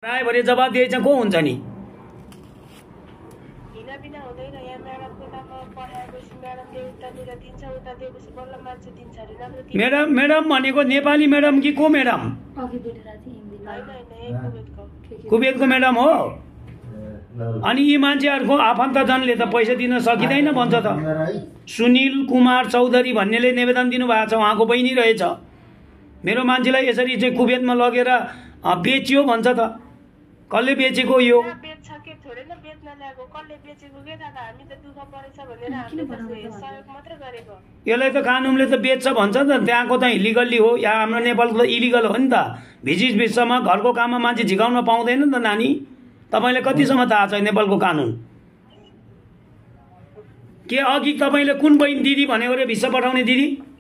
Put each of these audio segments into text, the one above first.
आयो भने जवाफदेही चाहिँ को हुन्छ नि? मैडम भनेको नेपाली मैडम कि को मैडम? कुवेतको मैडम हो। अनि यी मान्छेहरुको आफन्तजनले त पैसा दिन सकिदैन भन्छ त। सुनिल कुमार चौधरी भन्नेले निवेदन दिनुभएको छ, उहाँको बहिनी रहेछ। मेरो मान्छेलाई यसरी चाहिँ कुवेतमा लगेर बेचियो भन्छ त। कसले बेचेको यो? यसलाई त कानुनले त बेच्छ भन्छ त। त्यहाँको त इलिगल्ली हो, या हाम्रो नेपालको त इलिगल हो नि त। भिजिट विश्वमा घरको काममा मान्छे झिकाउन पाउँदैन नि त नानी। तपाईलाई कतिसम्म थाहा छ नेपालको कानुन? के अघि तपाईले कुन बहिनी दिदी भनेको रे भिसा पठाउने दिदी?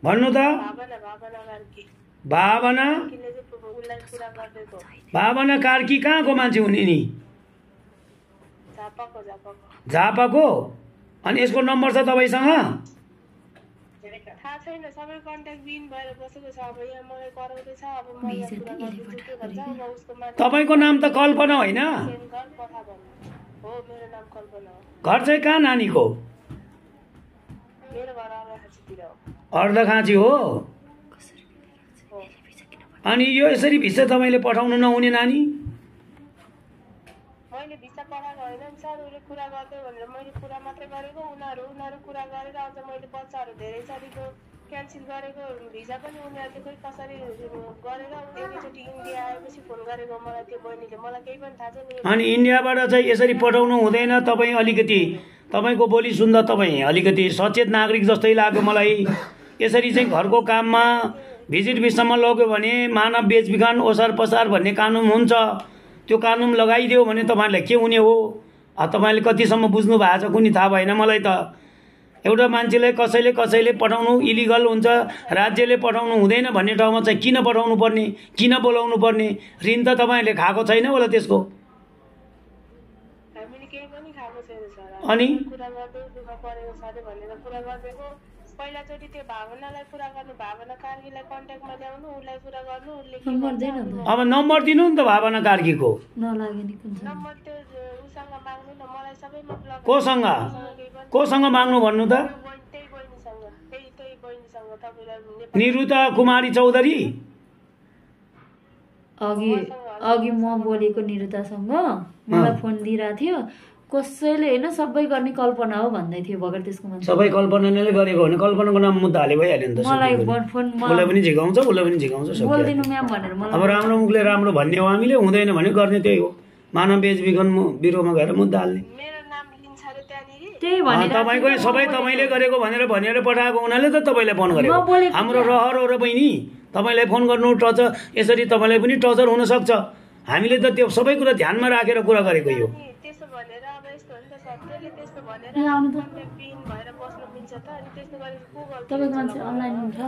भन्नु त। भावना कार्की कहाँको मान्छे हुने नि? झापाको। अनि यसको नम्बर छ तपाईसँग? तपाईको नाम त कल्पना होइन? घर चाहिँ कहाँ नानीको? अर्धखाँची हो। अनि यो यसरी भिसा तपाईले पठाउनु नहुने नानी? मैले भिसा पठाएको होइन नि सर, उले कुरा गर्दै भनेर मैले कुरा मात्रै गरेको। उनीहरु कुरा गरेर अझ मैले बच्चाहरु धेरै छरिको क्यान्सल गरेको। भिसा पनि उनीहरुले खोइ कसरी गरेर एकैचोटी इन्डिया आएपछि फोन गरेको मलाई त्यो बहिनीले। मलाई केही पनि थाहा छैन। अनि इन्डियाबाट चाहिँ यसरी पठाउनु हुँदैन। तपाई अलिकति तपाईको बोली सुन्दा तपाई अलिकति सचेत नागरिक जस्तै लाग्यो मलाई। यसरी चाहिँ घरको काममा भिजिट भिसामा लग्यो भने मानव बेचबिखन ओसार पसार भन्ने कानुन हुन्छ। त्यो कानुन लगाइदियो भने तपाईहरुलाई के हुने हो? तपाईले कतिसम्म बुझ्नु भएको छ कुनै थाहा भएन मलाई त। एउटा मान्छेलाई कसैले पठाउनु इलिगल हुन्छ, राज्यले पठाउनु हुँदैन भन्ने ठाउँमा चाहिँ किन पठाउनु पर्ने, किन बोलाउनु पर्ने? ऋण त तपाईहरुले खाएको छैन होला त्यसको। हामीले केही पनि खाएको छैन सर। अनि कुरा गर्दै दुःख परेको छ भनेर कुरा गर्दैको। पहिलाचोटी त्यो भावनालाई कुरा गर्नु, भावना कार्कीलाई कन्ट्याक्टमा ल्याउनु, उलाई कुरा गर्नु, उले के गर्दैन। अब नम्बर दिनु नि त भावना कार्कीको। नलागे नि कुन नम्बर त्यो उसँग माग्नु न, मलाई सबैमा ब्लक। कोसँग माग्नु भन्नु त? त्यही बहिनीसँग, त्यही बहिनीसँग। तपाईलाई निरुता कुमारी चौधरी अघि म बोलेको निरुतासँग मलाई फोन दिइरा थियो। कसैले हैन सबै गर्ने कल्पना हो भन्दै थियो भगर त्यसको मान्छे। सबै कल्पनाले गरेको भने कल्पनाको नाम मुद्दा हाले भइहाल्यो नि त। मलाई फोन मलाई पनि झिकाउँछ, उसले पनि झिकाउँछ। बोल्दिनु म्याम भनेर मलाई। अब राम्रो मुखले राम्रो भन्ने हो, हामीले हुँदैन भने गर्ने त्यही हो। मानव बेचबिखन बिरोमा गएर मुद्दा हाल्ने। मेरो नाम लिन्छ रे त्यहाँनेरि। त्यही भनेर तपाईको सबै तपाईले गरेको भनेर पठाएको हुनाले त तपाईलाई फोन गरेको। हाम्रो रहर हो र बहिनी, तपाईलाई फोन गर्नु टचर, यसरी तपाईलाई पनि टचर हुन सक्छ। हामीले त त्यो सबै कुरा ध्यानमा राखेर कुरा गरेको यो।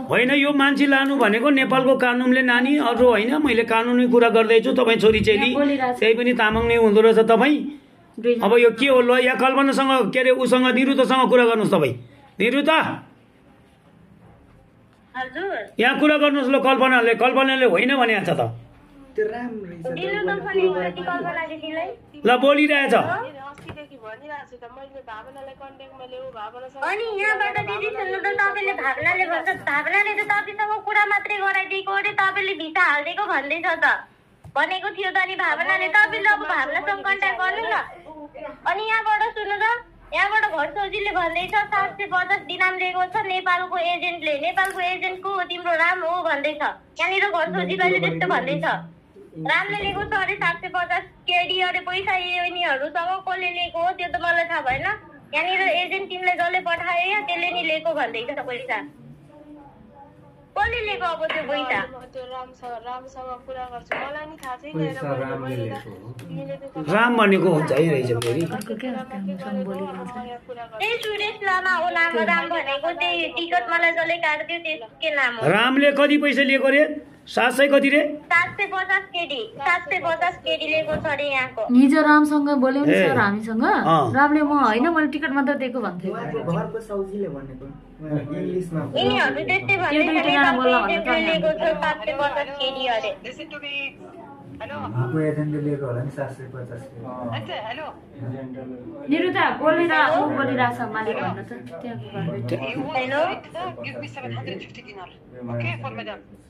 होइन यो मान्छे लानु भनेको नेपालको कानुनले नानी, अरू होइन। मैले कानुनी कुरा गर्दैछु। तपाईँ छोरी चेली त्यही पनि तामाङ नै हुँदो रहेछ तपाईँ। अब यो के हो? ल या कल्पनासँग के अरे उसँग निरुतासँग कुरा गर्नुहोस् तपाईँ। निरुता यहाँ कुरा गर्नुहोस् ल। कल्पनाले होइन भने छ त। ल बोलिरहेछ। अनि यहाँबाट दिदी सुन्नु त, तपाईले भावनाले भन्छ, भावनाले त तपाईसँग कुरा मात्रै गराइदिएको अरे, तपाईले भिसा हाल्दिएको भन्दैछ त। भनेको थियो त नि भावनाले। तपाईले अब भावनासँग कन्ट्याक्ट गर्नु न। अनि यहाँबाट सुन्नु त, यहाँबाट घर सजिले भन्दैछ 750 दिनाम लिएको छ नेपालको एजेन्टले। नेपालको एजेन्टको तिम्रो राम हो भन्दैछ। यहाँनिर घर सजिलोले त्यस्तो भन्दैछ। रामले लिएको छ अरे 750 केडी अरे पैसा। यिनीहरूसँग कसले लिएको हो त्यो त मलाई थाहा भएन। यहाँनिर एजेन्ट टिमले जसले पठायो या त्यसले नि लिएको भन्दैछ त पैसा। कसले लिएको अब त्यो पैसा? त्यो रामसँग कुरा गर्छु, मलाई नि थाहा छैन। राम भनेको हुन्छ है रहेछ फेरि। त्यही सुरेश लामा हो नाम। राम भनेको त्यही टिकट मलाई जसले काट्यो त्यसको के नाम हो? रामले कति पैसा लिएको रे? 700 कति रे? 750 केडी 750 केडी लिएको छ अरे यहाँको। हिजो रामसँग बोल्यौ नि सर हामीसँग। अँ। रामले म होइन मैले टिकट मात्र दिएको भन्थ्यो। घरको साउजीले भनेको इङ्ग्लिसमा यिनीहरू त्यस्तै भन्दै त्यो दुईटा जना बोल्ला भन्नु त लिएको छ 750 केडी अरे। उहाँको एजेन्टले लिएको होला नि 750 निरुता बोलेर ऊ बोलिरहेछ मालिक भन्नु त त्यहाँको घरबाट। हेलो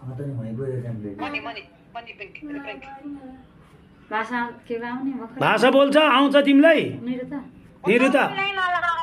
उहाँको एजेन्टले भाषा के आउने भर्खर भाषा बोल्छ आउँछ तिमीलाई? निरुता निरुता मलाई